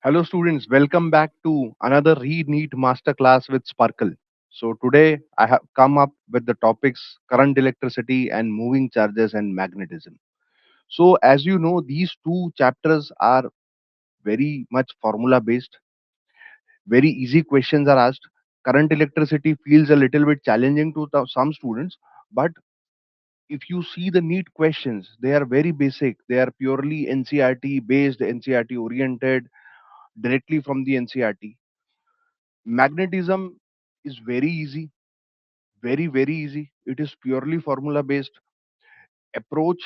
Hello, students. Welcome back to another Re-NEET Masterclass with Sparkle. So, today I have come up with the topics current electricity and moving charges and magnetism. So, as you know, these two chapters are very much formula based, very easy questions are asked. Current electricity feels a little bit challenging to some students, but if you see the NEET questions, they are very basic. They are purely NCRT based, NCRT oriented, directly from the NCRT. Magnetism is very easy. It is purely formula based. Approach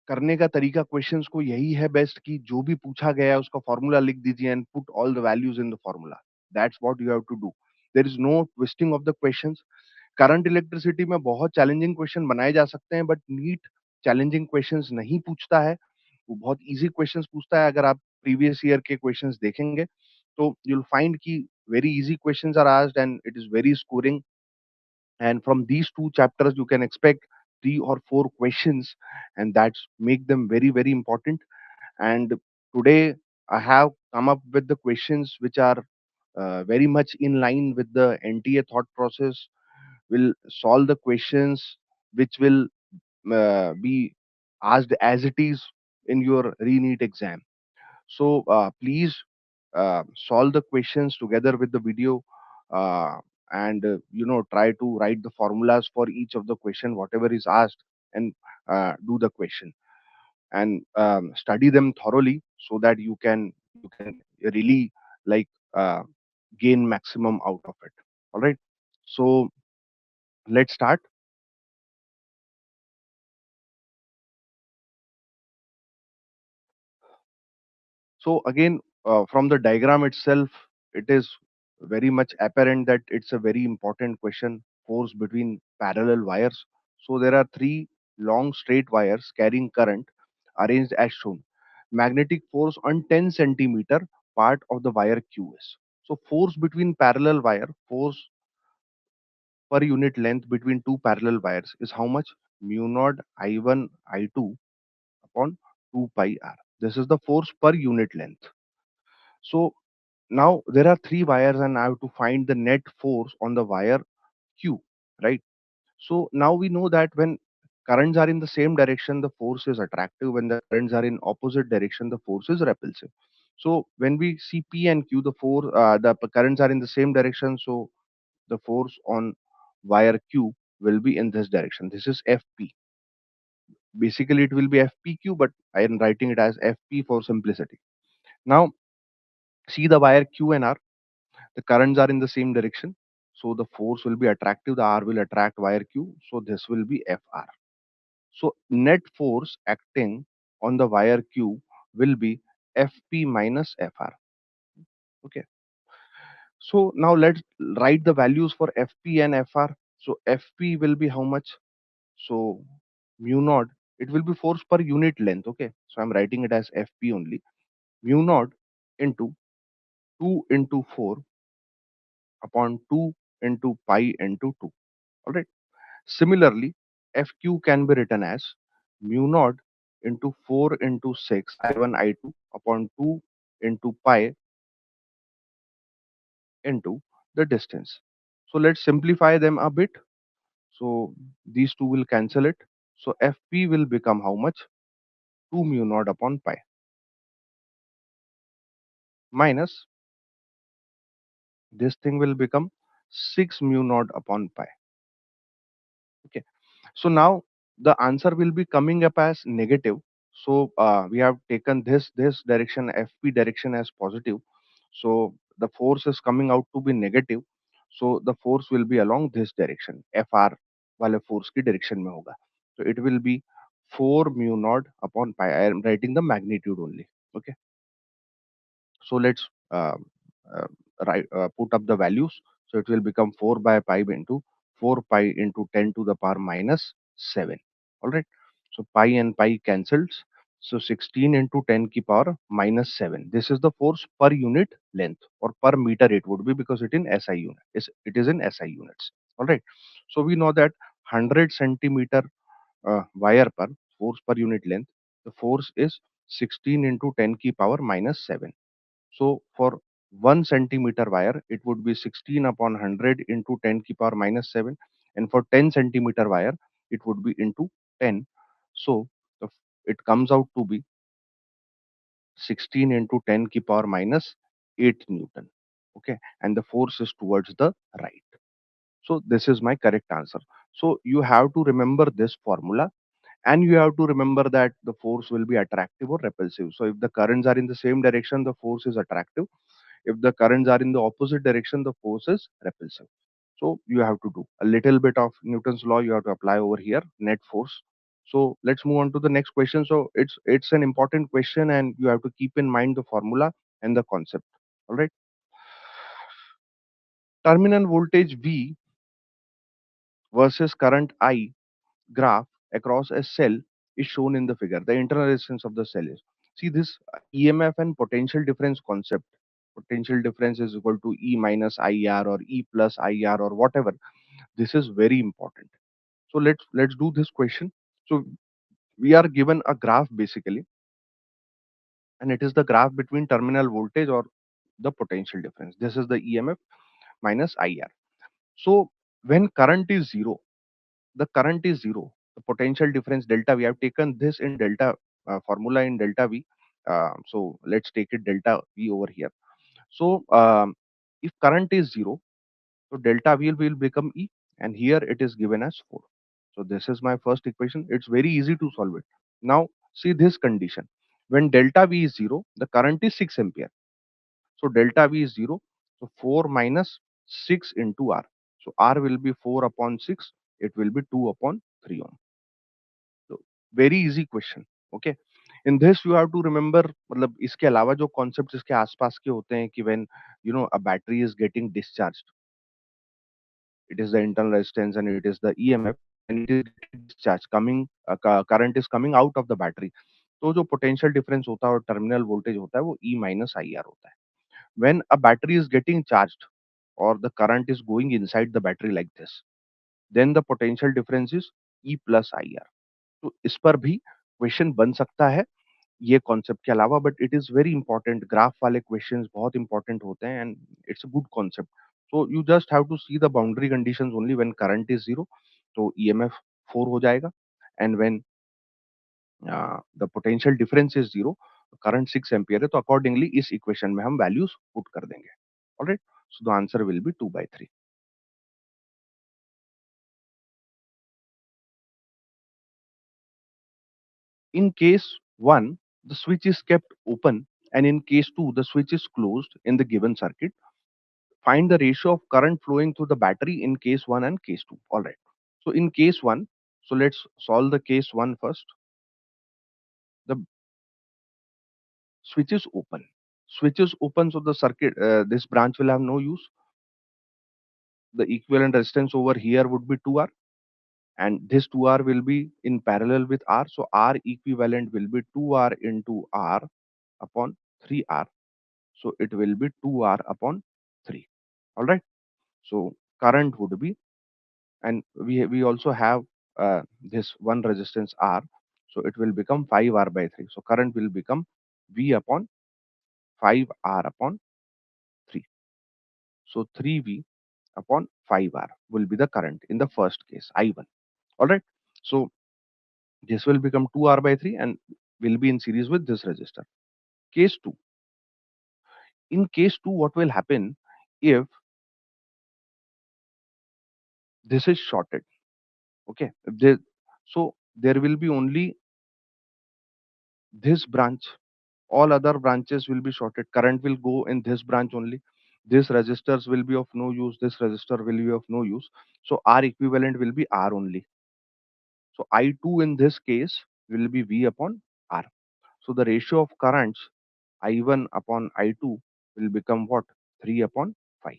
करने का तरीका questions को यही है best कि जो भी पूछा गया है उसका फॉर्मूला लिख दीजिए and put all the values in the formula. That's what you have to do. There is no twisting of the questions. Current electricity में बहुत चैलेंजिंग क्वेश्चन बनाए जा सकते हैं बट नीट चैलेंजिंग क्वेश्चंस नहीं पूछता है. वो बहुत इजी क्वेश्चंस पूछता है. अगर आप प्रीवियस ईयर के क्वेश्चंस देखेंगे तो यू विल फाइंड कि very easy questions are asked and it is very scoring, and from these two chapters you can expect three or four questions, and that's make them very important. And today I have come up with the questions which are very much in line with the NTA thought process. Will solve the questions which will be asked as it is in your re-NEET exam. So please solve the questions together with the video, uh, and try to write the formulas for each of the question whatever is asked, and do the question, and study them thoroughly so that you can really like gain maximum out of it. All right. So let's start. So again, from the diagram itself, it is very much apparent that it's a very important question. Force between parallel wires. So there are three long straight wires carrying current arranged as shown. Magnetic force on 10 centimeter part of the wire Q is. So force between parallel wire, force per unit length between two parallel wires is how much? Mu naught I1 I2 upon 2 pi r. This is the force per unit length. So now there are three wires and I have to find the net force on the wire Q, right? So now we know that when currents are in the same direction, the force is attractive. When the currents are in opposite direction, the force is repulsive. So when we see P and Q, the currents are in the same direction. So the force on wire Q will be in this direction. This is FP. Basically, it will be FPQ, but I am writing it as FP for simplicity. Now see the wire Q and R. The currents are in the same direction, so the force will be attractive. The R will attract wire Q, so this will be Fr. So net force acting on the wire Q will be Fp minus Fr. Okay. So now let's write the values for Fp and Fr. So Fp will be how much? So mu naught. It will be force per unit length. Okay. So I'm writing it as Fp only. Mu naught into 2 into 4 upon 2 into pi into 2. All right. Similarly, FQ can be written as mu naught into 4 into 6 I1 I2 upon 2 into pi into the distance. So let's simplify them a bit. So these two will cancel it. So FP will become how much? 2 mu naught upon pi minus this thing will become 6 mu naught upon pi. Okay. So now the answer will be coming up as negative. So we have taken this direction FP direction as positive. So the force is coming out to be negative. So the force will be along this direction. FR वाले force की direction में होगा. So it will be 4 mu naught upon pi. I am writing the magnitude only. Okay. So let's uh, put up the values. So it will become 4 by pi into 4 pi into 10 to the power minus 7. All right. So pi and pi cancels. So 16 into 10 ki power minus 7. This is the force per unit length, or per meter it would be, because it in SI unit. It is in SI units. All right. So we know that 100 centimeter wire per force per unit length, the force is 16 into 10 ki power minus 7. So for 1 centimeter wire, it would be 16 upon 100 into 10 ki power minus 7. And for 10 centimeter wire, it would be into 10. So the, it comes out to be 16 into 10 ki power minus 8 Newton. Okay. And the force is towards the right. So this is my correct answer. So you have to remember this formula, and you have to remember that the force will be attractive or repulsive. So if the currents are in the same direction, the force is attractive. If the currents are in the opposite direction, the force is repulsive. So you have to do a little bit of Newton's law. You have to apply over here, net force. So let's move on to the next question. So it's an important question, and you have to keep in mind the formula and the concept. All right. Terminal voltage V versus current I graph across a cell is shown in the figure. The internal resistance of the cell is. See this EMF and potential difference concept. Potential difference is equal to E minus IR or E plus IR or whatever. This is very important. So let's do this question. So we are given a graph basically, and it is the graph between terminal voltage or the potential difference. This is the EMF minus IR. So when current is zero, the current is zero, the potential difference delta, we have taken this in delta formula in delta V. So let's take it delta V over here. So if current is zero, so delta V will become E, and here it is given as 4. So this is my first equation. It's very easy to solve it. Now see this condition. When delta V is 0, the current is 6 ampere. So delta V is 0. So 4 minus 6 into R. So R will be 4 upon 6. It will be 2 upon 3 ohm. So very easy question. Okay. In this you have to remember मतलब इसके अलावा जो concepts इसके आसपास के होते हैं कि when a battery is getting discharged, it is the internal resistance and it is the EMF, and it is getting discharged coming current is coming out of the battery. तो जो potential difference होता है और terminal voltage होता है वो E minus IR होता है. When a battery is getting charged or the current is going inside the battery like this, then the potential difference is E plus IR. तो इस पर भी क्वेश्चन बन सकता है ये कॉन्सेप्ट के अलावा, but it is very important. Graph वाले क्वेश्चंस बहुत इंपॉर्टेंट होते हैं and it's a good concept. So you just have to see the boundary conditions only. When current is zero तो ईएमएफ 4 हो जाएगा, and when the potential difference is zero, current 6 ampere है, तो accordingly इस equation में हम values put कर देंगे. Alright, so the answer will be 2/3. In case 1, the switch is kept open, and in case 2, the switch is closed in the given circuit. Find the ratio of current flowing through the battery in case 1 and case 2. All right. So in case 1, so let's solve the case 1 first. The switch is open. Switch is open, so the circuit, this branch will have no use. The equivalent resistance over here would be 2R, and this 2R will be in parallel with R. So R equivalent will be 2R into R upon 3R. So it will be 2R upon 3. All right. So current would be, and we also have this one resistance R, so it will become 5R by 3. So current will become V upon 5R upon 3. So 3V upon 5R will be the current in the first case, I1. All right. So this will become 2R by 3 and will be in series with this resistor. Case 2. In case 2, what will happen if this is shorted? Okay. So there will be only this branch. All other branches will be shorted. Current will go in this branch only. This resistors will be of no use. This resistor will be of no use. So R equivalent will be R only. So I2 in this case will be V upon R. So the ratio of currents I1 upon I2 will become what? 3 upon 5.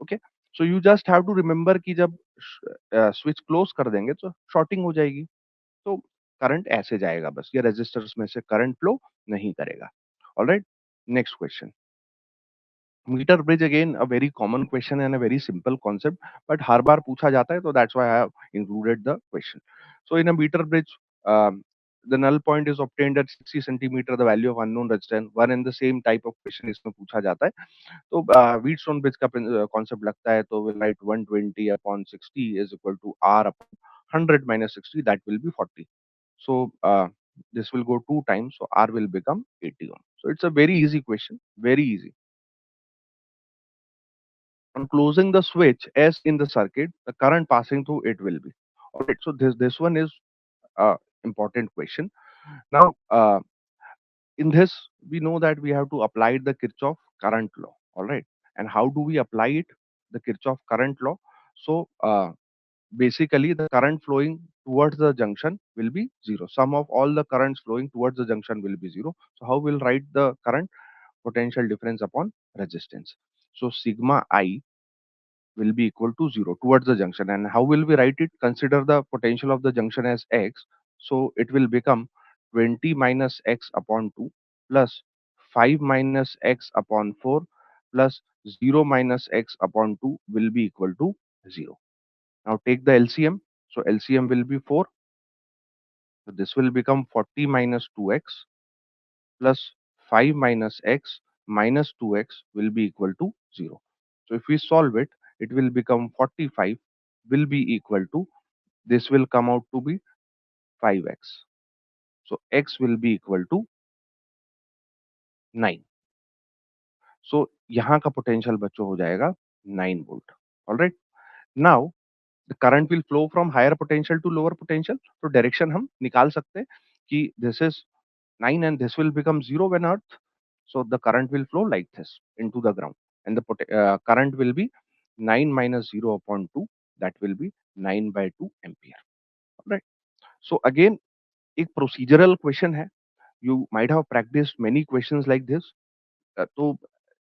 Okay. So you just have to remember कि जब switch close कर देंगे तो shorting हो जाएगी. तो current ऐसे जाएगा बस, ये रेजिस्टर्स में से करंट फ्लो नहीं करेगा. Alright, next question. Metre bridge again a very common question and a very simple concept, but हर बार पूछा जाता है, तो that's why I have included the question. So in a metre bridge, the null point is obtained at 60 centimeter, the value of unknown resistance, one and the same type of question इसमें पूछा जाता है. तो Wheatstone bridge का concept लगता है, तो we'll write 120 upon 60 is equal to R upon 100 minus 60, that will be 40. So this will go two times, so R will become 80 ohm. So it's a very easy question, very easy. On closing the switch S in the circuit, the current passing through it will be. Alright, so this one is important question. Now, in this, we know that we have to apply the Kirchhoff current law. All right, and how do we apply it? The Kirchhoff current law. So, basically, the current flowing towards the junction will be zero. Sum of all the currents flowing towards the junction will be zero. So, how we'll write the current? Potential difference upon resistance. So, sigma I will be equal to 0 towards the junction. And how will we write it? Consider the potential of the junction as x. So it will become 20 minus x upon 2 plus 5 minus x upon 4 plus 0 minus x upon 2 will be equal to 0. Now take the LCM. So LCM will be 4. So this will become 40 minus 2x plus 5 minus x minus 2x will be equal to 0. So if we solve it, it will become 45 will be equal to, this will come out to be 5x. So x will be equal to 9. So यहाँ का potential बच्चों हो जाएगा 9 volt. Alright. Now the current will flow from higher potential to lower potential. तो direction हम निकाल सकते हैं कि this is 9 and this will become 0 when earth. So the current will flow like this into the ground, and the current will be 9 minus 0 upon 2, that will be 9 by 2 ampere. Right. So again, एक procedural question है. You might have practiced many questions like this. तो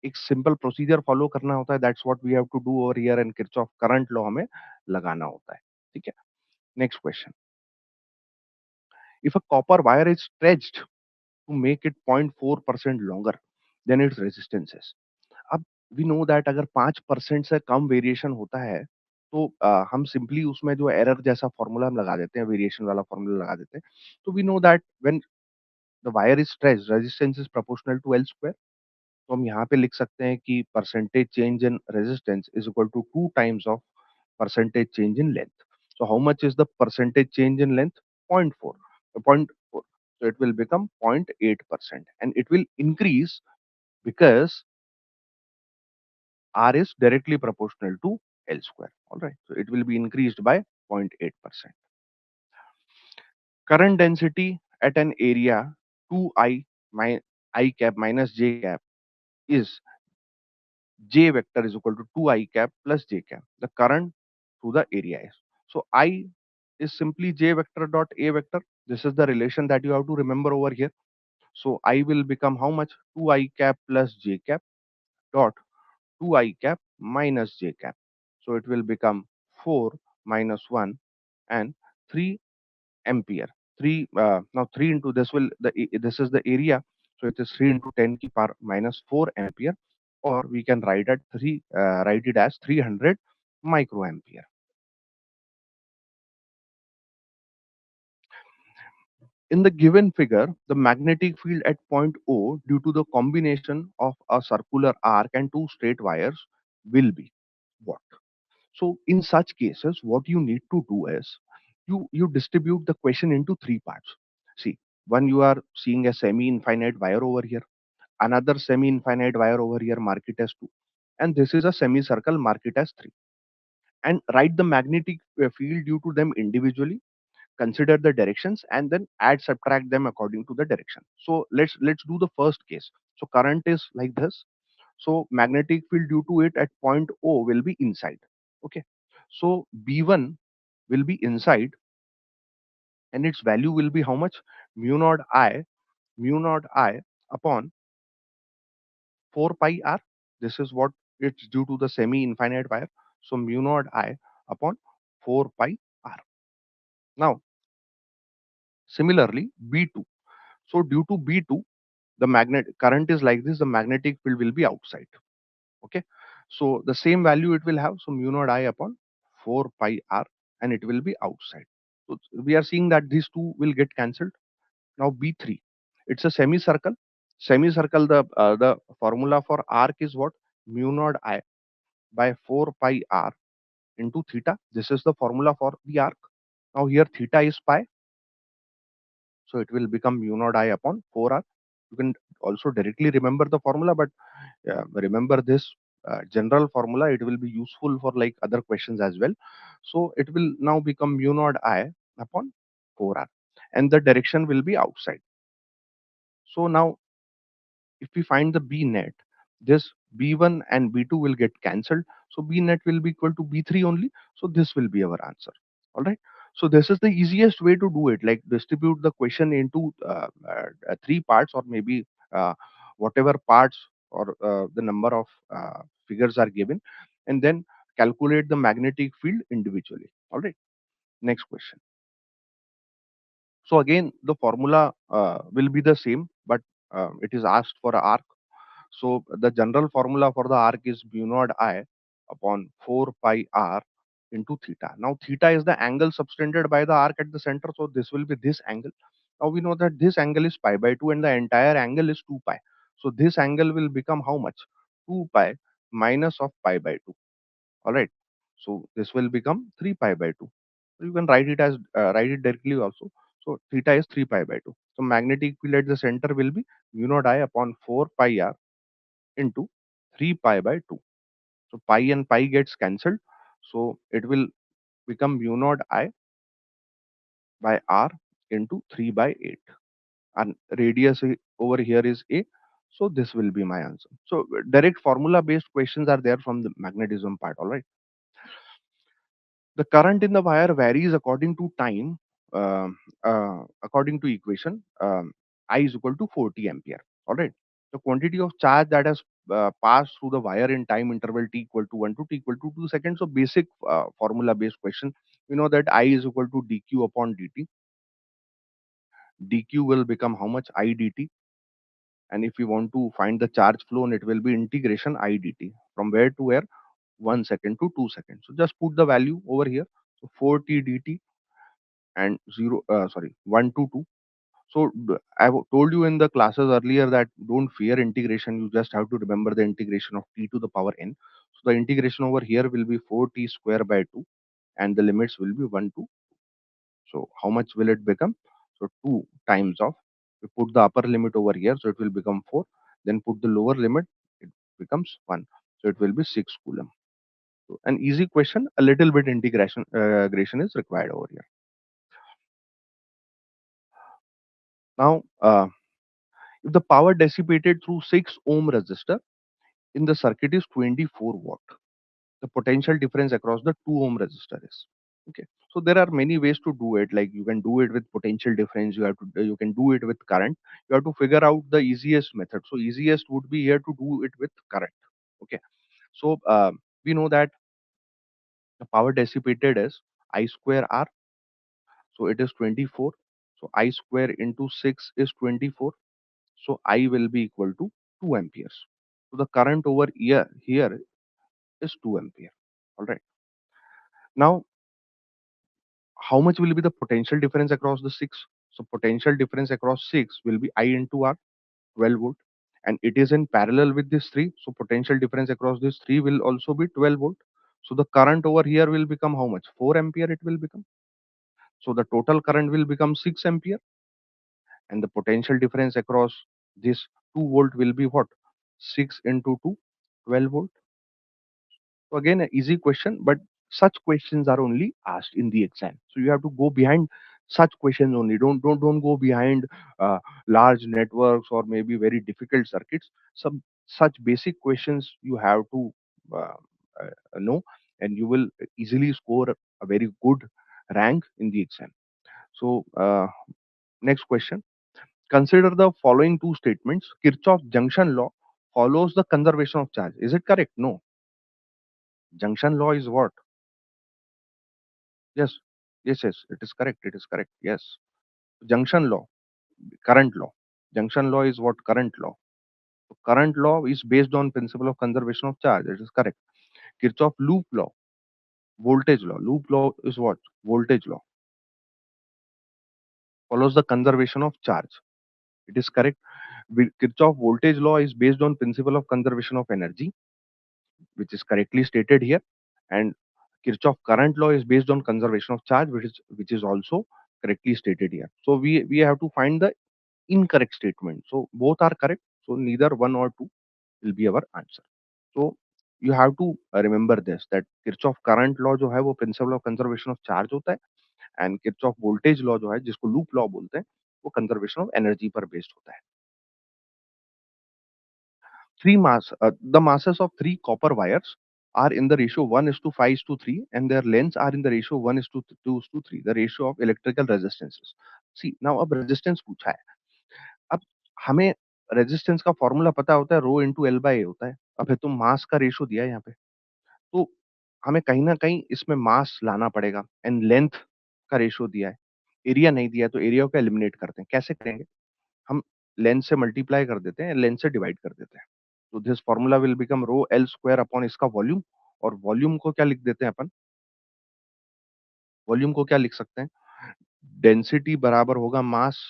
एक simple procedure follow करना होता है. That's what we have to do over here, and Kirchhoff current law हमें लगाना होता है. ठीक है. Next question. If a copper wire is stretched to make it 0.4% longer than its resistances. अब वी नो दैट अगर 5% से कम वेरिएशन होता है, तो हम सिंपली उसमें जो एरर जैसा फॉर्मूला हम लगा देते हैं, वेरिएशन वाला फॉर्मूला लगा देते हैं. तो we know that when the wire is stretched, resistance is proportional to L square. तो हम यहाँ पे लिख सकते हैं कि percentage change in resistance is equal to 2 times of percentage change in length. So how much is the percentage change in length? 0.4. 0.4. So it will become 0.8%, and it will increase because R is directly proportional to L square. All right. So it will be increased by 0.8%. Current density at an area 2I I cap minus j cap is j vector is equal to 2I cap plus j cap. The current through the area is. So I is simply j vector dot a vector. This is the relation that you have to remember over here. So I will become how much? 2I cap plus j cap dot 2I cap minus j cap. So it will become 4 minus 1 and 3 ampere. 3 now 3 into this will this is the area. So it is 3 into 10 ki power minus 4 ampere, or we can write it as 300 microampere. In the given figure, the magnetic field at point O due to the combination of a circular arc and two straight wires will be what? So in such cases, what you need to do is you distribute the question into three parts. See, one, you are seeing a semi-infinite wire over here, another semi-infinite wire over here, mark it as 2, and this is a semicircle, mark it as 3. And write the magnetic field due to them individually, consider the directions, and then add subtract them according to the direction. So let's do the first case. So current is like this. So magnetic field due to it at point O will be inside. Okay. So B1 will be inside, and its value will be how much? Mu naught I upon 4 pi r. This is what it's due to the semi infinite wire. So mu naught I upon 4 pi r. Now similarly B2. So due to B2, the magnet current is like this, the magnetic field will be outside. Okay. So the same value it will have. So mu naught I upon 4 pi r, and it will be outside. So we are seeing that these two will get cancelled. Now B3, it's a semicircle. Semicircle, the formula for arc is what? Mu naught I by 4 pi r into theta. This is the formula for the arc. Now here theta is pi, so it will become mu naught I upon 4r. You can also directly remember the formula, but remember this general formula. It will be useful for like other questions as well. So it will now become mu naught I upon 4r, and the direction will be outside. So now if we find the B net, this B1 and B2 will get cancelled. So B net will be equal to B3 only. So this will be our answer. All right. So this is the easiest way to do it. Like distribute the question into three parts, or maybe uh, whatever parts or the number of figures are given, and then calculate the magnetic field individually. All right. Next question. So again, the formula will be the same, but it is asked for a arc. So the general formula for the arc is mu naught I upon 4 pi r into theta. Now theta is the angle subtended by the arc at the center. So this will be this angle. Now we know that this angle is pi by 2 and the entire angle is 2 pi. So this angle will become how much? 2 pi minus of pi by 2. All right. So this will become 3 pi by 2. You can write it as write it directly also. So theta is 3 pi by 2. So magnetic field at the center will be mu naught I upon 4 pi r into 3 pi by 2. So pi and pi gets cancelled. So it will become mu naught I by r into 3 by 8. And radius over here is a. So this will be my answer. So direct formula based questions are there from the magnetism part. All right. The current in the wire varies according to time, according to equation. I is equal to 40 ampere. All right. The quantity of charge that has passed through the wire in time interval t equal to 1 to t equal to 2 seconds. So basic formula based question. We know that I is equal to dq upon dt. Dq will become how much? I dt. And if we want to find the charge flow, it will be integration I dt. From where to where? 1 second to 2 seconds. So just put the value over here. So 4t dt and 0 sorry 1 to 2. So told you in the classes earlier that don't fear integration, you just have to remember the integration of t to the power n. So the integration over here will be 4t square by 2, and the limits will be 1 to. So how much will it become? So 2 times of, we put the upper limit over here, so it will become 4, then put the lower limit, it becomes 1, so it will be 6 coulomb. So an easy question, a little bit integration is required over here. Now if the power dissipated through 6 ohm resistor in the circuit is 24 watt, the potential difference across the 2 ohm resistor is. Okay. So there are many ways to do it. Like you can do it with potential difference. You can do it with current. You have to figure out the easiest method. So easiest would be here to do it with current. Okay. So we know that the power dissipated is I square R. So it is 24. So I square into 6 is 24. So I will be equal to 2 amperes. So the current over here is 2 ampere. All right. Now, how much will be the potential difference across the 6? So potential difference across 6 will be I into R, 12 volt. And it is in parallel with this 3. So potential difference across this 3 will also be 12 volt. So the current over here will become how much? 4 ampere it will become. So the total current will become 6 ampere. And the potential difference across this 2 volt will be what? 6 into 2, 12 volt. So again, an easy question, but such questions are only asked in the exam. So you have to go behind such questions only. Don't go behind large networks or maybe very difficult circuits. Some such basic questions you have to uh, know, and you will easily score a very good rank in the exam. So next question. Consider the following two statements. Kirchhoff's junction law follows the conservation of charge. Is it correct? No. Junction law is what? Yes, yes, it is correct. It is correct. Yes. Junction law, current law. Junction law is what? Current law. So current law is based on principle of conservation of charge. It is correct. Kirchhoff loop law, voltage law. Loop law is what? Voltage law. follows the conservation of charge. It is correct. Kirchhoff voltage law is based on principle of conservation of energy, which is correctly stated here, and Kirchhoff current law is based on conservation of charge, which is also correctly stated here. So we have to find the incorrect statement. So both are correct. So neither one or two will be our answer. So you have to remember this, that Kirchhoff current law जो है वो principle of conservation of charge होता है, and Kirchhoff voltage law जो है जिसको loop law बोलते हैं वो कंजर्वेशन ऑफ एनर्जी पर बेस्ड होता है. The masses of three copper wires are in the ratio 1 is to 5 is to 3, and their lengths are in the ratio 1 is to 2 is to 3, the ratio of electrical resistances. See, now अब resistance पूछा है. अब हमें resistance का formula पता होता है, rho into L by ए होता है. अब है तो मास का रेशो दिया है यहाँ पे, तो हमें कहीं ना कहीं इसमें मास लाना पड़ेगा, एंड लेंथ का रेशो दिया है, एरिया नहीं दिया है, तो एरिया को एलिमिनेट करते हैं. कैसे करेंगे? हम लेंथ से मल्टीप्लाई कर देते हैं, लेंथ से डिवाइड कर देते हैं. तो this formula will become rho L square upon इसका वॉल्यूम. और वॉल्यूम को क्या लिख देते हैं अपन? वॉल्यूम को क्या लिख सकते हैं? डेंसिटी बराबर होगा मास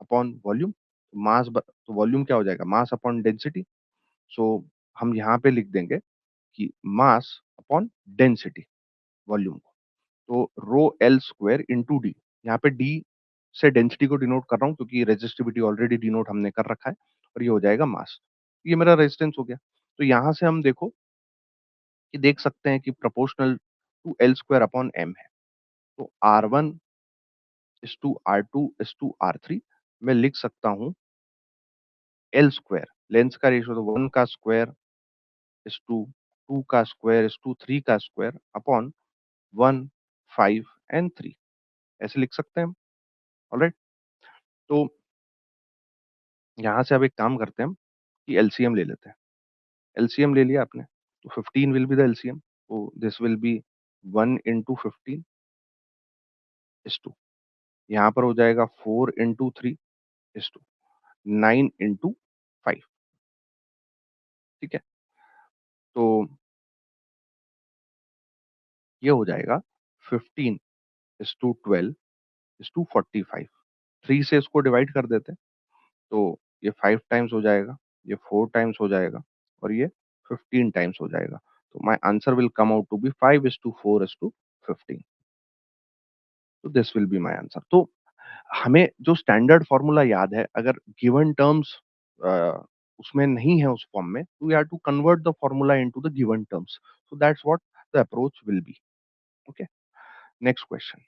अपॉन वॉल्यूम. तो वॉल्यूम क्या हो जाएगा? Mass upon density. सो हम यहाँ पे लिख देंगे कि मास अपॉन डेंसिटी, वॉल्यूम को. तो rho L square into D. यहाँ पे डी से डेंसिटी को डिनोट कर रहा हूँ क्योंकि रेजिस्टिविटी ऑलरेडी डिनोट हमने कर रखा है, और ये हो जाएगा मास. ये मेरा रेजिस्टेंस हो गया. तो यहाँ से हम देखो कि देख सकते हैं कि proportional to L square upon M है. तो R one is to R two is to R three. मैं लिख सकता हूँ एल स्क्वायर, लेंथ का रेशियो तो वन का स्क्वायर इज टू टू का स्क्वायर इज टू थ्री का square upon one, five and three. ऐसे लिख सकते हैं हम. ऑलराइट. तो यहाँ से अब एक काम करते हैं हम कि एलसीएम ले लेते हैं. एलसीएम ले लिया आपने, तो 15 विल बी द एलसीएम. तो this will be 1 into 15 is to, यहाँ पर हो जाएगा 4 इंटू 3 इज टू 9 इंटू 5. ठीक है. तो ये हो जाएगा 15 इज टू 12 इज टू 45. 3 से इसको डिवाइड कर देते हैं, तो ये 5 टाइम्स हो जाएगा, ये 4 टाइम्स हो जाएगा, और ये 15 टाइम्स हो जाएगा. तो my answer will come out to be 5 is to 4 is to 15. तो this will be my answer. तो हमें जो स्टैंडर्ड फॉर्मूला याद है, अगर गिवन टर्म्स उसमें नहीं है उस फॉर्म में, तो we have to convert the formula into the given terms. So that's what the approach will be. Okay. Next question.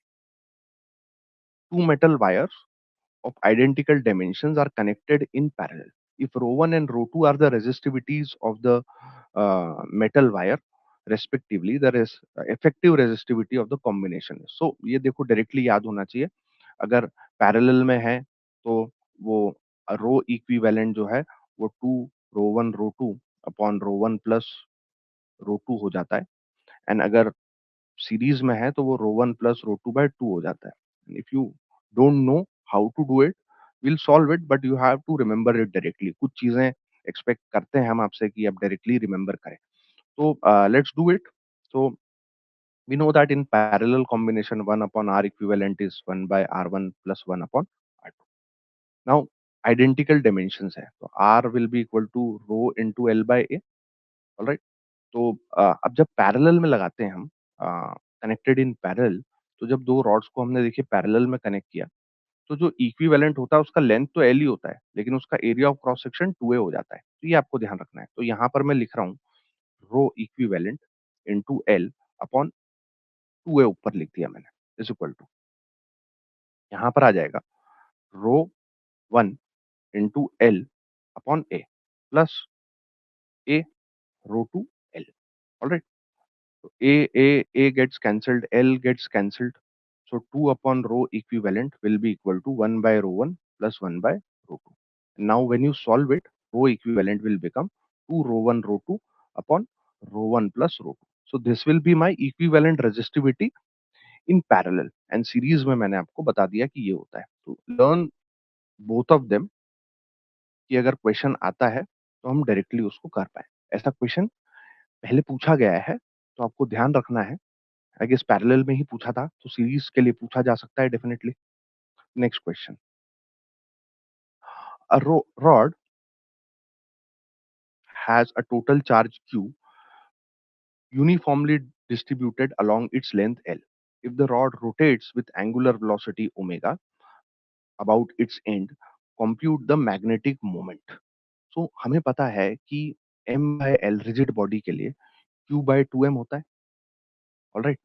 Two metal wires of identical dimensions are connected in parallel. If rho 1 and rho 2 are the resistivities of the metal wire respectively, the effective resistivity of the combination is. So ये देखो directly याद होना चाहिए. अगर parallel में है तो वो रो इक्विवेलेंट जो है वो two rho one rho two upon rho one plus rho two हो जाता है, एंड अगर सीरीज में है तो वो rho one plus rho two by two हो जाता है. If you don't know how to do it, will solve it, but you have to remember it directly. कुछ चीजें एक्सपेक्ट करते हैं हम आपसे कि आप डायरेक्टली रिमेंबर करें. तो लेट्स डू इट. तो we know that in parallel combination 1 upon r equivalent is 1 by r1 plus 1 upon r2. Now identical dimensions है, तो r will be equal to rho into l by a. All right. तो अब जब parallel में लगाते हैं हम, connected in parallel, तो जब दो रॉड्स को हमने देखिए पैरेलल में कनेक्ट किया, तो जो इक्विवेलेंट होता है उसका लेंथ तो एल ही होता है, लेकिन उसका area of cross section 2a हो जाता है. तो ये आपको ध्यान रखना है. तो यहाँ पर मैं लिख रहा हूँ rho equivalent into L upon 2a, ऊपर लिख दिया मैंने, इज इक्वल टू, यहाँ पर आ जाएगा rho 1 into L upon A plus A rho two L. Alright. So A gets cancelled, L gets cancelled. So 2 upon rho equivalent will be equal to 1 by rho 1 plus 1 by rho 2. Now when you solve it, rho equivalent will become 2 rho 1 rho 2 upon rho 1 plus rho 2. So this will be my equivalent resistivity in parallel. And series में मैंने आपको बता दिया कि ये होता है. तो learn both of them कि अगर क्वेश्चन आता है तो हम डायरेक्टली उसको कर पाए. ऐसा क्वेश्चन पहले पूछा गया है, तो आपको ध्यान रखना है. आई गेस पैरेलल में ही पूछा था, तो सीरीज के लिए पूछा जा सकता है definitely. Next question. A rod has a total charge Q uniformly distributed along its length L. If the rod rotates with angular velocity omega about its end, compute the magnetic moment. So हमें पता है कि m by l rigid body के लिए q by 2m होता है. All right.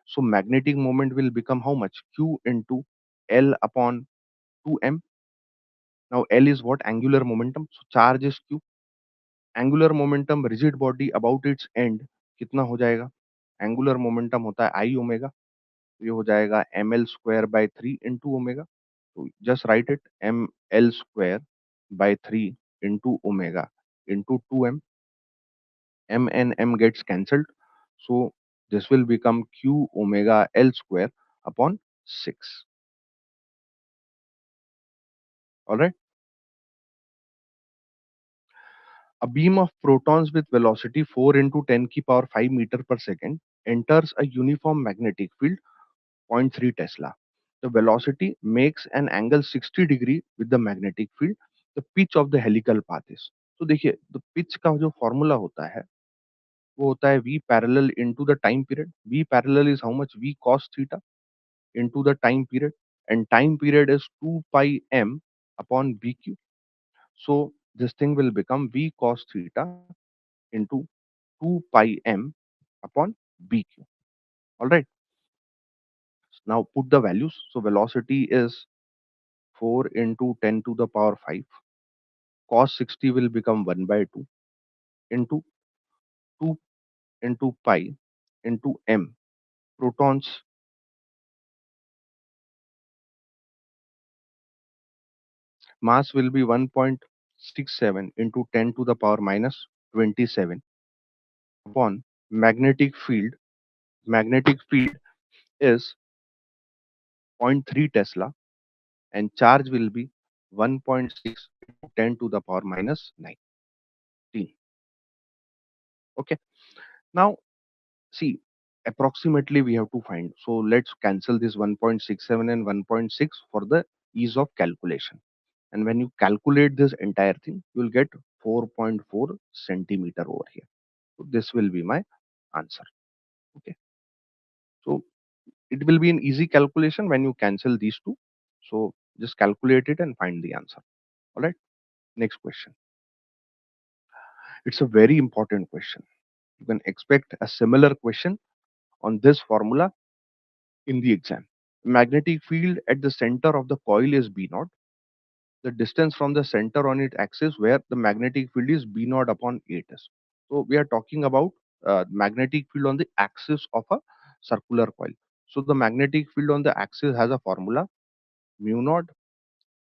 So magnetic moment will become how much? Q into L upon 2m. Now L is what? Angular momentum. So charge is q. Angular momentum rigid body about its end कितना हो जाएगा? Angular momentum होता है I omega. ये हो जाएगा ml square by 3 into omega. So just write it ml square by 3 into omega into 2m. M and m gets cancelled. So this will become q omega l square upon 6. All right. A beam of protons with velocity 4 into 10 की power 5 meter per second enters a uniform magnetic field 0.3 Tesla. The velocity makes an angle 60 degree with the magnetic field. The pitch of the helical path is. तो देखिए, the pitch का जो formula होता है वो होता है v parallel into the time period. V parallel is how much? V cos theta into the time period, and time period is 2 pi m upon bq. So this thing will become v cos theta into 2 pi m upon bq. All right. Now put the values. So velocity is 4 into 10 to the power 5. Cos 60 will become 1 by 2 into 2 into pi into m. Protons mass will be 1.67 into 10 to the power minus 27 upon magnetic field. Magnetic field is zero point 0.3 Tesla and charge will be 1.6 into 10 to the power minus 19. Okay. Now see, approximately we have to find. So let's cancel this 1.67 and 1.6 for the ease of calculation. And when you calculate this entire thing, you will get 4.4 centimeter over here. So this will be my answer. Okay. So it will be an easy calculation when you cancel these two. So just calculate it and find the answer. All right. Next question. It's a very important question. You can expect a similar question on this formula in the exam. Magnetic field at the center of the coil is B naught. The distance from the center on its axis where the magnetic field is B naught upon 8s. So we are talking about magnetic field on the axis of a circular coil. So the magnetic field on the axis has a formula mu naught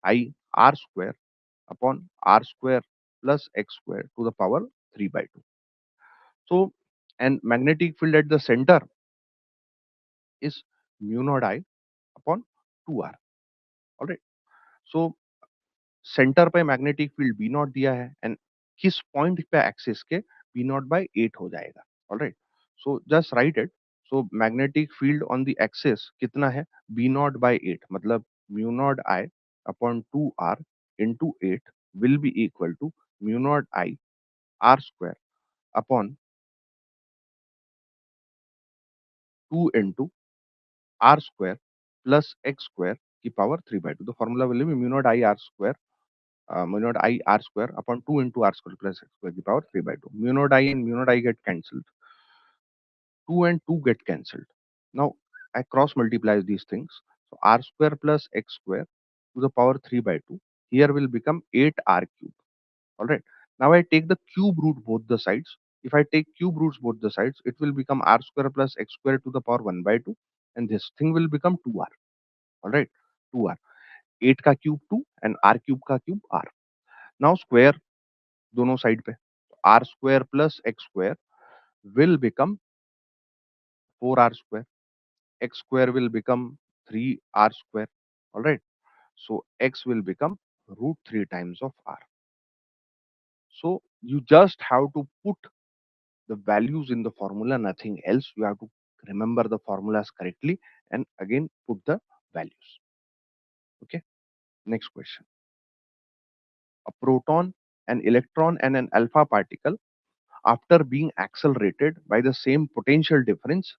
I r square upon r square plus x square to the power 3 by 2. So and magnetic field at the center is mu naught I upon 2r. All right. So centre पे magnetic field B not दिया है and किस point पे axis के B not by 8 हो जाएगा. Alright. So just right it. So magnetic field on the axis कितना है? बी नॉट बाई 8 मतलब mu not I upon 2r into 8 will be equal to mu naught I r square upon 2 into r square plus x square की power 3 by 2. The formula will be mu naught I r square mu naught I r square upon 2 into r square plus x square to the power 3 by 2. Mu naught I and mu naught I get cancelled. 2 and 2 get cancelled. Now I cross multiply these things. So r square plus x square to the power 3 by 2. Here will become 8r cube. Alright. Now I take the cube root both the sides. If I take cube roots both the sides, it will become r square plus x square to the power 1 by 2. And this thing will become 2r. Alright. 2r. 8 का cube 2 and r cube का cube r. Now square दोनों side पे. R square plus x square will become 4r square. X square will become 3r square. All right. So x will become root 3 times of r. So you just have to put the values in the formula, nothing else. You have to remember the formulas correctly and again put the values. Okay. Next question. A proton, an electron, and an alpha particle, after being accelerated by the same potential difference,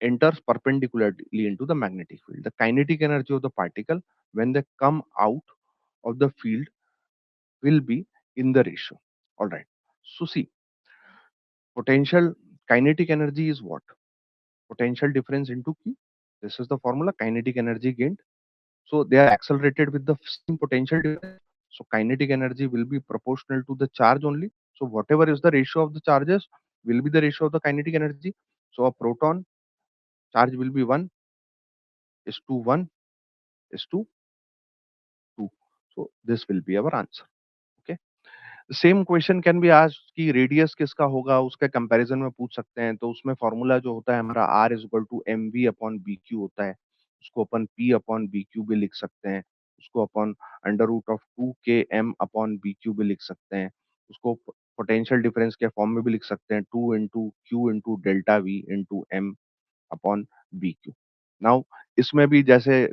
enters perpendicularly into the magnetic field. The kinetic energy of the particle when they come out of the field will be in the ratio. All right. So see, potential kinetic energy is what? Potential difference into Q. This is the formula, kinetic energy gained. So they are accelerated with the same potential difference. So kinetic energy will be proportional to the charge only. So whatever is the ratio of the charges will be the ratio of the kinetic energy. So a proton charge will be 1 is to 1 is to 2. So this will be our answer. Okay. Same question can be asked कि radius किसका होगा, उसके comparison में पूछ सकते हैं। तो उसमें फॉर्मूला जो होता है हमारा r is equal to M V upon B Q होता है। उसको अपन p अपॉन बी क्यू भी लिख सकते हैं। उसको अपन under root of 2 km upon B Q भी लिख सकते हैं। उसको पोटेंशियल डिफरेंस के फॉर्म में भी लिख सकते हैं, 2 into Q into delta V into M upon B Q. Now इसमें भी जैसे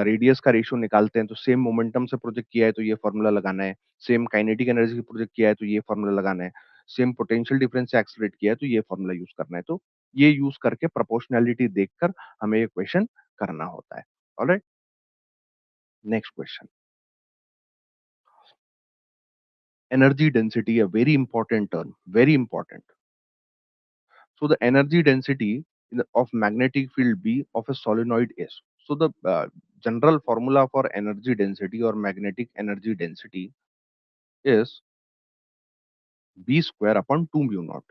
रेडियस का रेशियो निकालते हैं तो सेम मोमेंटम से प्रोजेक्ट किया है तो ये फॉर्मूला लगाना है, सेम काइनेटिक एनर्जी से प्रोजेक्ट किया है तो ये फॉर्मूला लगाना है, सेम पोटेंशियल डिफरेंस से एक्सलेरेट किया है तो ये फॉर्मूला यूज करना है। तो ये यूज करके प्रोपोर्शनैलिटी देखकर हमें ये क्वेश्चन करना होता है। Alright. Next question, energy density, a very important term, very important. So the energy density of magnetic field B of a solenoid is. So the general formula for energy density or magnetic energy density is B square upon 2 mu naught.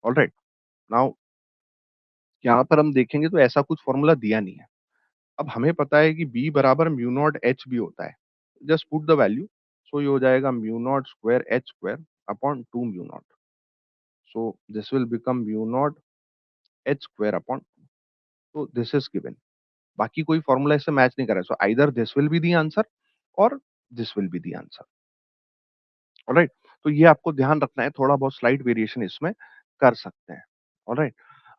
All right. Now यहाँ पर हम देखेंगे तो ऐसा कुछ formula दिया नहीं है। अब हमें पता है कि B बराबर म्यू नॉट एच भी होता है। Just put the value. So ये हो जाएगा mu naught square H square upon 2 mu naught. So this will become mu naught H square upon, तो दिस इज गिवन। बाकी कोई फॉर्मूला इससे मैच नहीं कर रहा है। So either this will be the answer और this will be the answer. Alright. तो ये आपको ध्यान रखना है, थोड़ा बहुत स्लाइट वेरिएशन इसमें कर सकते हैं। ऑलराइट।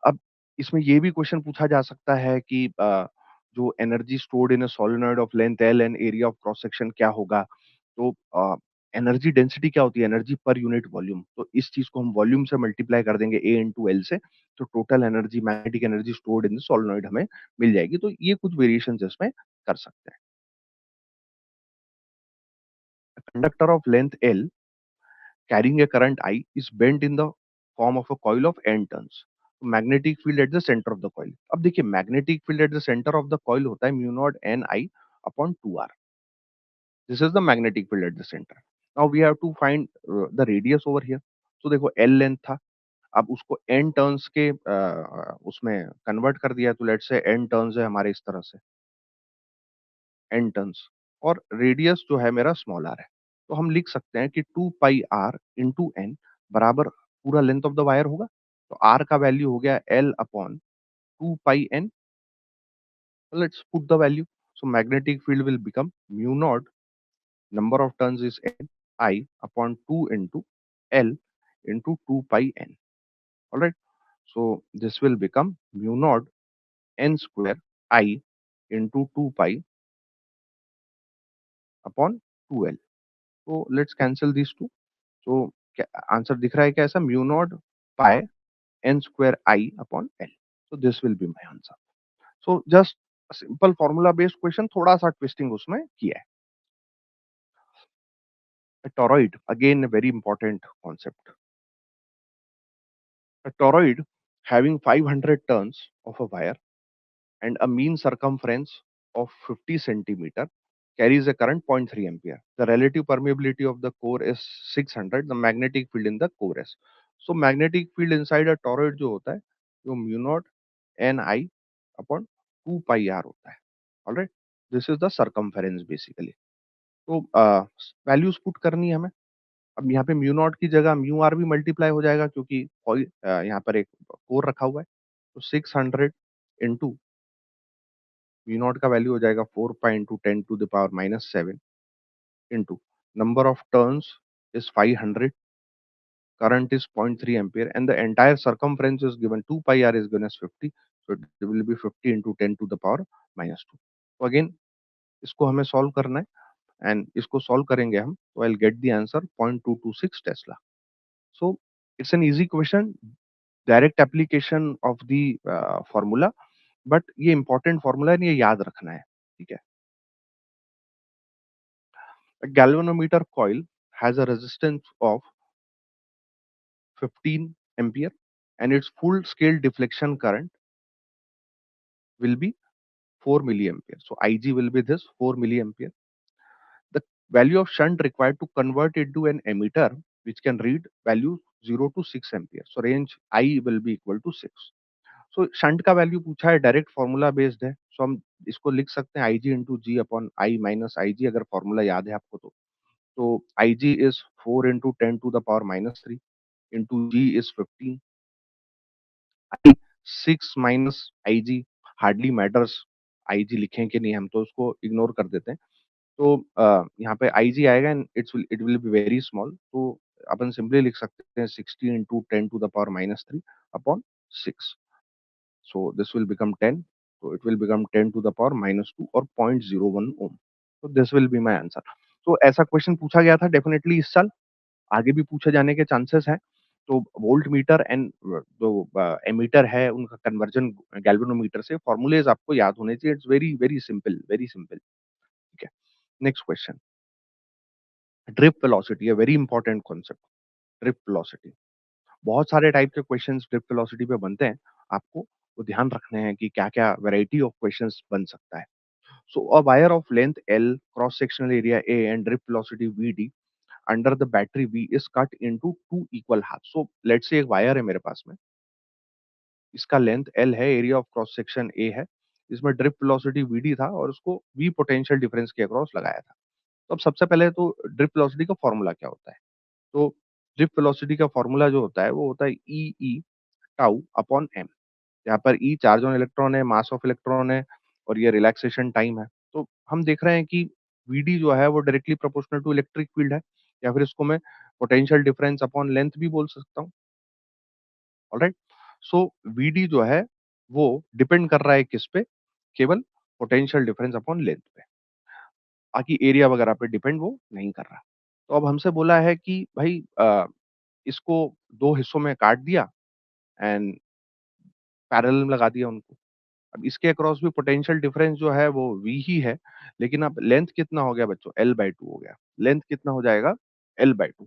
अब इसमें ये भी क्वेश्चन पूछा जा सकता है कि जो energy stored in a solenoid of length L and area of cross section क्या होगा। तो एनर्जी डेंसिटी क्या होती है, एनर्जी पर यूनिट वॉल्यूम। तो इस चीज को हम वॉल्यूम से मल्टीप्लाई कर देंगे ए इंटू एल से, तो total energy, magnetic energy stored in the solenoid हमें मिल जाएगी। तो ये कुछ वेरिएशन इसमें कर सकते हैं। Conductor of length L carrying a current I is bent in the form of a coil of n turns. Magnetic field at the centre of the coil. अब देखिए magnetic field at the centre of the coil होता है mu naught N I upon 2 R. This is the magnetic field at the centre. Now we have to find the radius over here. तो देखो L length था, अब उसको N turns के उसमें convert कर दिया, तो लेट्स से एन टर्न्स है हमारे इस तरह से, एन टर्न्स, और रेडियस जो है मेरा स्मॉल आर है। तो हम लिख सकते हैं कि 2 पाई आर इंटू एन बराबर पूरा लेंथ ऑफ द वायर होगा। तो आर का वैल्यू हो गया L upon 2 pi N. Let's put the value. So magnetic field will become mu naught, number of turns is n, I upon 2 into L into 2 pi n. All right. So this will become mu naught n square I into 2 pi upon 2L. So let's cancel these two. So answer दिख रहा है क्या ऐसा, mu naught pi N square I upon L. So this will be my answer. So just simple formula based question, थोड़ा सा twisting उसमें किया है। A toroid, again a very important concept. A toroid having 500 turns of a wire and a mean circumference of 50 centimeter carries a current 0.3 ampere. The relative permeability of the core is 600. The magnetic field in the core is. So magnetic field inside a toroid जो होता है वो mu naught N I upon 2 pi R होता है। Alright. This is the circumference basically. तो values put करनी है हमें। अब यहाँ पे म्यू नॉट की जगह म्यू आर भी मल्टीप्लाई हो जाएगा क्योंकि यहाँ पर एक कोर रखा हुआ है। तो 600 इंटू म्यू नॉट का वैल्यू हो जाएगा 4 pi into 10 to the power -7 into number of turns is 500, current is 0.3 ampere, and the entire circumference is given 2 pi r is given as 50. So it will be 50 into 10 to the power -2. So again इसको हमें solve करना है and इसको solve करेंगे हम, तो I will get the answer 0.226 Tesla. So it's an easy question, direct application of the formula, but ये important formula है, ये याद रखना है, ठीक है। A galvanometer coil has a resistance of 15 ampere and its full scale deflection current will be 4 milliampere. So Ig will be this 4 milliampere. The value of shunt required to convert it to an emitter which can read value 0 to 6 ampere. So range I will be equal to 6. So shunt का value पूछा है, direct formula based है, सो हम इसको लिख सकते हैं I G into G upon I minus I G, अगर फॉर्मूला याद है आपको तो I G is 4 into 10 to the power minus 3 into G is 15, I 6 minus I G hardly matters, I G लिखें कि नहीं हम तो उसको इग्नोर कर देते हैं। तो यहाँ पे आई जी आएगा and it will be very small, तो अपन सिंपली लिख सकते हैं 60 into 10 to the power minus 3 upon 6। So this will become 10. So it will become 10 to the power minus 2 or 0.01 ohm. So this will be my answer. तो ऐसा question पूछा गया था डेफिनेटली इस साल, आगे भी पूछे जाने के चांसेस हैं। तो वोल्ट मीटर एंड जो एमीटर है उनका कन्वर्जन गैल्वेनोमीटर से, फॉर्मूलेज आपको याद होने चाहिए। It's very very simple, very simple, ठीक है। Next question, drip velocity, a very important concept, drip velocity. बहुत सारे टाइप के क्वेश्चंस ड्रिप वेलोसिटी पे बनते हैं, आपको वो ध्यान रखने हैं कि क्या-क्या वैरायटी ऑफ क्वेश्चंस बन सकता है। So a wire of length L, cross sectional area A and drip velocity VD under the battery V is cut into two equal halves. So let's say एक वायर है मेरे पास में, इसका length L है, area of cross section A है, इसमें drip velocity VD था और उसको V पोटेंशियल डिफरेंस के अक्रॉस लगाया था। तो अब सबसे पहले तो ड्रिप वेलोसिटी का फॉर्मूला क्या होता है? तो ड्रिप वेलोसिटी का फॉर्मूला जो होता है वो होता है ई टाउ अपॉन एम। यहाँ पर ई चार्ज ऑन इलेक्ट्रॉन है, मास ऑफ इलेक्ट्रॉन है और ये रिलैक्सेशन टाइम है। तो हम देख रहे हैं कि वीडी जो है वो directly proportional to electric field है, या फिर इसको मैं पोटेंशियल डिफरेंस अपॉन लेंथ भी बोल सकता हूँ। ऑलराइट, सो वीडी जो है वो डिपेंड कर रहा है किस पे? केवल पोटेंशियल डिफरेंस अपॉन लेंथ पे, बाकी एरिया वगैरह पे डिपेंड वो नहीं कर रहा। तो अब हमसे बोला है कि भाई इसको दो हिस्सों में काट दिया एंड पैरेलल में लगा दिया उनको। अब इसके अक्रॉस भी पोटेंशियल डिफरेंस जो है वो V ही है, लेकिन अब लेंथ कितना हो गया बच्चों? L/2 हो गया। लेंथ कितना हो जाएगा? L/2।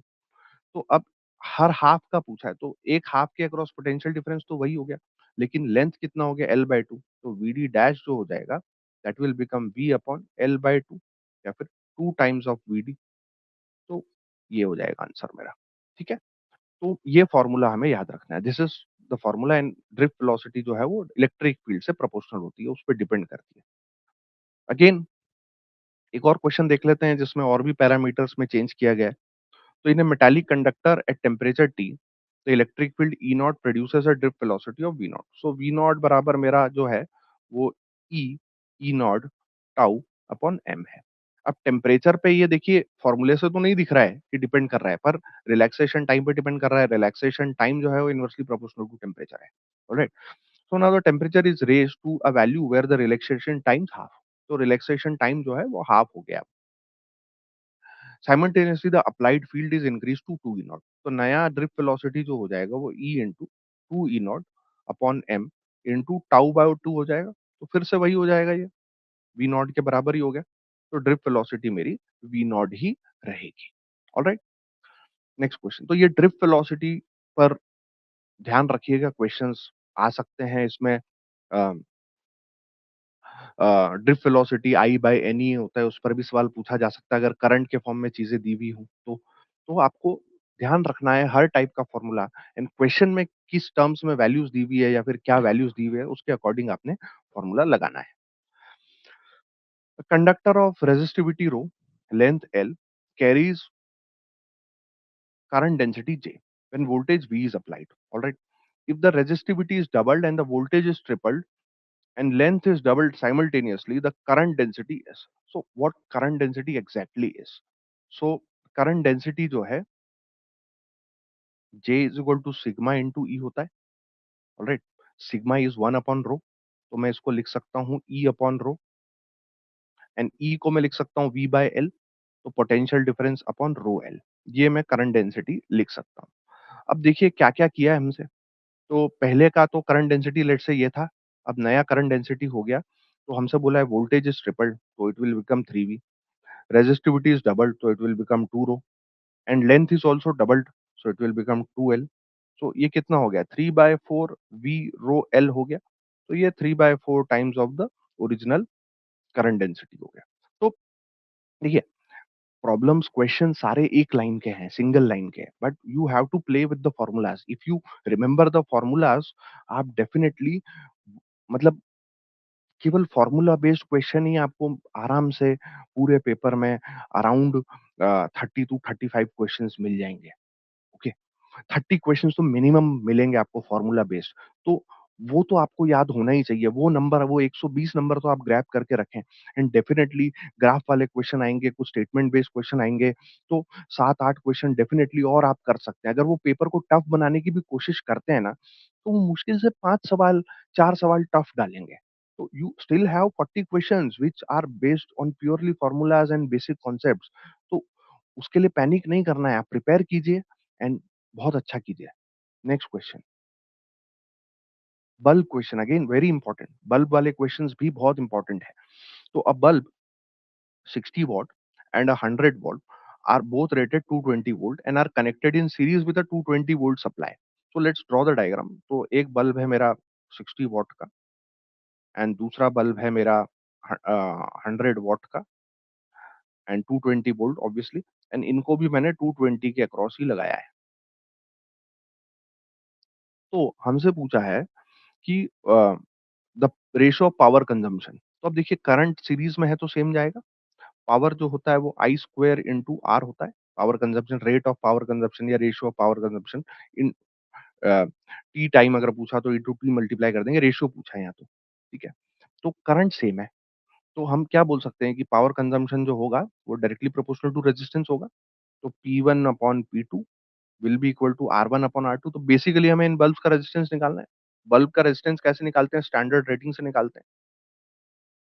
तो अब हर हाफ का पूछा है, तो एक हाफ के अक्रॉस पोटेंशियल डिफरेंस तो वही हो गया, लेकिन लेंथ कितना हो गया? L/2। तो VD डैश जो हो जाएगा that will become V upon L/2 या फिर 2 टाइम्स ऑफ VD। तो ये हो जाएगा आंसर मेरा, ठीक है? तो ये फॉर्मूला हमें याद रखना है। This is the formula and drip velocity जो है वो इलेक्ट्रिक फील्ड से प्रोपोर्शनल होती है, उस पे डिपेंड करती है। अगेन एक और क्वेश्चन देख लेते हैं जिसमें और भी पैरामीटर्स में चेंज किया गया है। तो in a metallic conductor at temperature T, the electric field E naught produces a drift velocity of V naught. So V naught बराबर मेरा जो है वो E, E naught tau upon M है। अब टेम्परेचर पे ये देखिए फॉर्मूले से तो नहीं दिख रहा है कि डिपेंड कर रहा है, पर रिलैक्सेशन टाइम पे डिपेंड कर रहा है। रिलैक्सेशन टाइम जो है वो इनवर्सली प्रोपोर्शनल टू टेम्परेचर है। Alright, so now the temperature is raised to a value where the relaxation times half. तो रिलैक्सेशन टाइम जो है वो हाफ हो गया। Simultaneously the applied field is increase to 2 E naught. तो नया drift velocity जो हो जाएगा वो E into 2 E naught upon M into tau by 2 हो जाएगा। तो फिर से वही हो जाएगा, ये वी नॉट के बराबर ही हो गया। तो ड्रिप वेलोसिटी मेरी वी नॉट ही रहेगी। Alright, next question. तो ये ड्रिप वेलोसिटी पर ध्यान रखिएगा, क्वेश्चंस आ सकते हैं इसमें। Drip velocity I by any होता है, उस पर भी सवाल पूछा जा सकता है अगर करंट के फॉर्म में चीजें दी हुई हों तो। आपको ध्यान रखना है हर टाइप का फॉर्मूला एंड क्वेश्चन में किस टर्म्स में वैल्यूज दी हुई है या फिर क्या वैल्यूज दी हुई है उसके अकॉर्डिंग आपने फॉर्मूला लगाना है। Conductor of resistivity rho, length L carries current density J when voltage V is applied. All right. If the resistivity is doubled and the voltage is tripled and length is doubled simultaneously, the current density is. So what current density exactly is? So current density जो है J is equal to sigma into E होता है। All right. Sigma is 1 upon rho, तो मैं इसको लिख सकता हूँ E upon rho। एंड ई को मैं लिख सकता हूँ वी बाय एल, तो potential difference upon rho L, ये मैं करंट डेंसिटी लिख सकता हूँ। अब देखिए क्या क्या किया है हमसे। तो पहले का तो करंट डेंसिटी लेट से ये था, अब नया करंट डेंसिटी हो गया, तो हमसे बोला है वोल्टेज इज ट्रिपल्ड, तो it will become 3V, resistivity is doubled, तो it will become 2 rho, and length is also doubled, so it will become 2L। So ये कितना हो गया, 3/4 V रो L हो गया, तो ये 3/4 times of the original current density हो गया। तो देखिए, प्रॉब्लम्स क्वेश्चन सारे एक लाइन के हैं, सिंगल लाइन के हैं, but you have to play with the formulas. If you remember the formulas, आप डेफिनेटली, मतलब केवल फॉर्मूला बेस्ड क्वेश्चन ही आपको आराम से पूरे पेपर में अराउंड 30 to 35 क्वेश्चंस मिल जाएंगे। ओके, 30 क्वेश्चंस तो मिनिमम मिलेंगे आपको फॉर्मूला बेस्ड। तो वो तो आपको याद होना ही चाहिए, वो नंबर, वो 120 नंबर तो आप ग्रैब करके रखें। एंड डेफिनेटली ग्राफ वाले क्वेश्चन आएंगे, कुछ स्टेटमेंट बेस्ड क्वेश्चन आएंगे, तो 7-8 क्वेश्चन डेफिनेटली और आप कर सकते हैं। अगर वो पेपर को टफ बनाने की भी कोशिश करते हैं ना, तो वो मुश्किल से 5 सवाल, 4 सवाल टफ डालेंगे। तो you still have 40 questions which are based on purely formulas and basic concepts. तो उसके लिए पैनिक नहीं करना है, आप प्रिपेयर कीजिए एंड बहुत अच्छा कीजिए। Next question, bulb question, again very important, bulb वाले क्वेश्चंस भी बहुत इंपॉर्टेंट है। तो अ bulb 60 watt and a 100 watt are both rated 220 volt and are connected in series with a 220 volt supply. So let's draw the diagram. तो एक bulb है मेरा 60 watt का, एंड दूसरा बल्ब है मेरा 100 watt का, एंड 220 वोल्ट ऑब्वियसली, एंड इनको भी मैंने 220 के अक्रॉस ही लगाया है। तो हमसे पूछा है कि the ratio of power consumption. तो अब देखिए, करंट सीरीज में है तो सेम जाएगा। पावर जो होता है वो आई स्क्वायर इंटू आर होता है, power consumption, rate of power consumption या ratio of power consumption in T time अगर पूछा तो इंटू टी मल्टीप्लाई कर देंगे, रेशियो पूछा है यहाँ तो, ठीक है। तो करंट सेम है, तो हम क्या बोल सकते हैं कि पावर कंजम्पशन जो होगा वो डायरेक्टली प्रोपोर्शनल टू रेजिस्टेंस होगा। तो P1 upon P2 will be equal to R1 upon R2। तो बेसिकली हमें इन बल्ब का रेजिस्टेंस निकालना है। बल्ब का रेजिस्टेंस कैसे निकालते हैं, स्टैंडर्ड रेटिंग से निकालते हैं।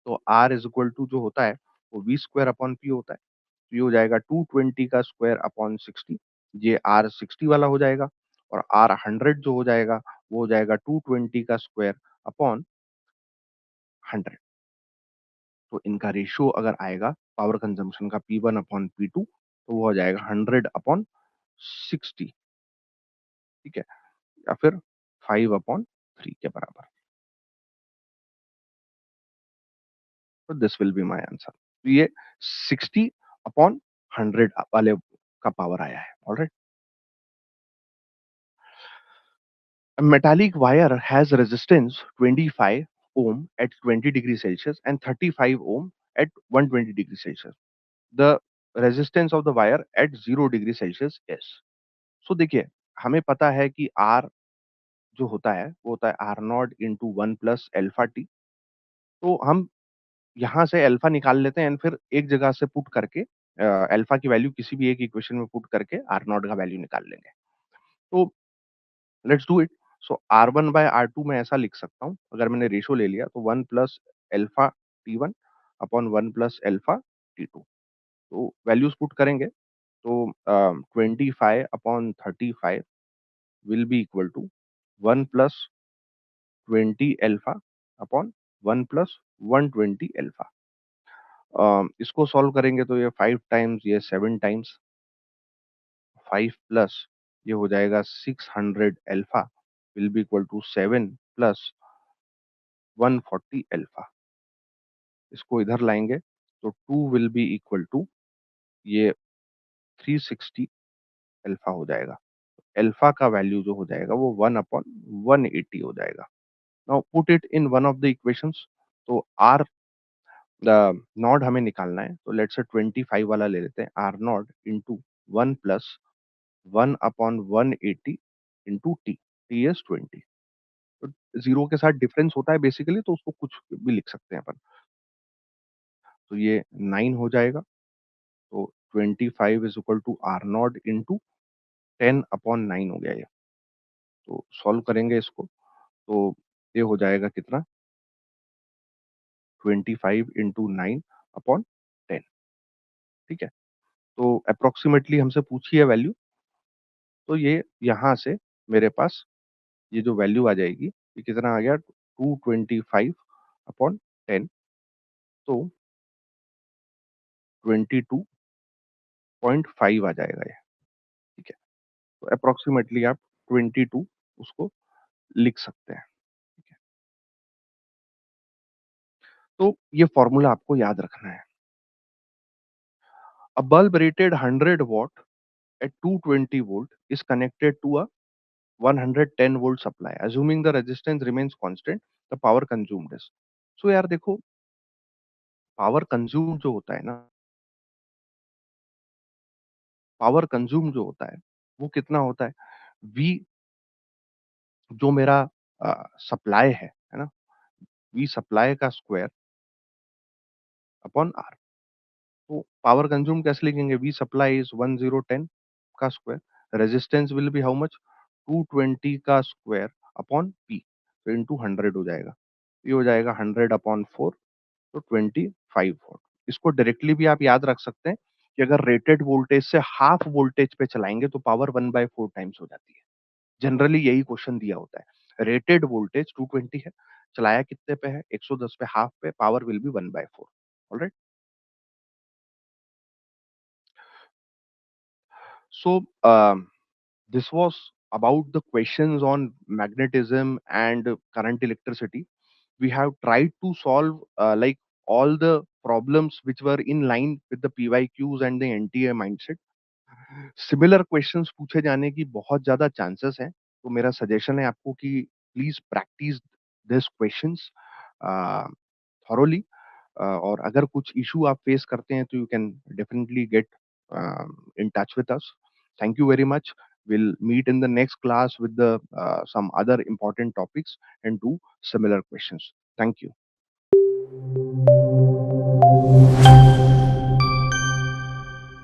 तो R इज इक्वल टू जो होता है वो वी स्क्वायर अपॉन पी होता है। तो ये हो जाएगा 220 का स्क्वायर अपॉन 60, ये आर 60 वाला हो जाएगा, और आर 100 जो हो जाएगा वो हो जाएगा 220 का स्क्वायर अपॉन 100। तो इनका रेशियो अगर आएगा पावर कंजम्पशन का P1 अपॉन P2, तो वो हो जाएगा 100 अपॉन 60, ठीक है, या फिर 5 अपॉन 3 के बराबर। तो this will be my answer. तो ये 60 अपॉन 100 वाले का पावर आया है। Alright. A metallic wire has resistance 25 ohm at 20 degrees Celsius and 35 ohm at 120 degrees Celsius. The resistance of the wire at 0 degree Celsius is. So देखिए, हमें पता है कि R जो होता है वो होता है R not into 1 plus alpha T. तो हम यहाँ से अल्फा निकाल लेते हैं एंड फिर एक जगह से पुट करके अल्फा की वैल्यू किसी भी एक इक्वेशन में पुट करके आर नॉट का वैल्यू निकाल लेंगे। तो let's do it. So R1 by R2 मैं ऐसा लिख सकता हूँ, अगर मैंने रेशियो ले लिया तो 1 plus alpha T1 upon 1 plus alpha T2। तो वैल्यूज पुट करेंगे तो 25 upon 35 will be equal to 1 plus 20 alpha upon 1 plus 120 alpha. इसको सॉल्व करेंगे तो ये 5 टाइम्स, ये 7 टाइम्स, 5 प्लस ये हो जाएगा 600 alpha will be equal to 7 plus 140 alpha. इसको इधर लाएंगे तो 2 विल बी इक्वल टू ये 360 अल्फा हो जाएगा। अल्फा का वैल्यू जो हो जाएगा वो 1 अपॉन 180 हो जाएगा। Now put it in one of the equations. तो आर नॉट हमें निकालना है, तो लेट्स से 25 वाला ले लेते हैं, R naught into 1 plus 1 upon 180 into T, T is 20। तो जीरो के साथ डिफरेंस होता है बेसिकली, तो उसको कुछ भी लिख सकते हैं अपन। तो ये 9 हो जाएगा। तो 25 is equal to R naught into 10 upon 9 हो गया ये। तो सॉल्व करेंगे इसको तो ये हो जाएगा कितना, 25 इंटू 9 अपॉन 10। ठीक है, तो अप्रोक्सीमेटली हमसे पूछी है वैल्यू, तो ये यहाँ से मेरे पास ये जो वैल्यू आ जाएगी, ये कितना आ गया, 225 अपॉन 10, तो 22.5 आ जाएगा ये। ठीक है, तो अप्रोक्सीमेटली आप 22 उसको लिख सकते हैं। ठीक है, तो ये फॉर्मूला आपको याद रखना है। A bulb rated 100 watt at 220 volt is connected to a 110 volt supply. Assuming the resistance remains constant, the power consumed is. So यार देखो, पावर कंज्यूम जो होता है ना, पावर कंज्यूम जो होता है, वो कितना होता है? वी जो मेरा सप्लाई है ना? वी सप्लाई का स्क्वायर अपॉन आर। तो पावर कंज्यूम कैसे लिखेंगे? वी सप्लाई इज 1010 का square, resistance will be how much? 220 का स्क्वायर अपॉन पी, तो इंटू 100 हो जाएगा। ये हो जाएगा 100 अपॉन 4, तो 25 वोल्ट। इसको डायरेक्टली भी आप याद रख सकते हैं कि अगर रेटेड वोल्टेज से हाफ वोल्टेज पे चलाएंगे तो पावर 1/4 टाइम्स हो जाती है। जनरली यही क्वेश्चन दिया होता है। रेटेड वोल्टेज 220 है, चलाया कितने पे है? 110 पे, हाफ पे, power will be 1/4। Alright, so this was about the questions on magnetism and current electricity. We have tried to solve like all the problems which were in line with the PYQs and the NTA mindset. Similar questions पूछे जाने की बहुत ज़्यादा chances हैं, तो मेरा suggestion है आपको कि please practise this questions thoroughly, और अगर कुछ इश्यू आप फेस करते हैं तो you can definitely get in touch with us. Thank you very much. We'll meet in the next class with the some other important topics and do similar questions. Thank you.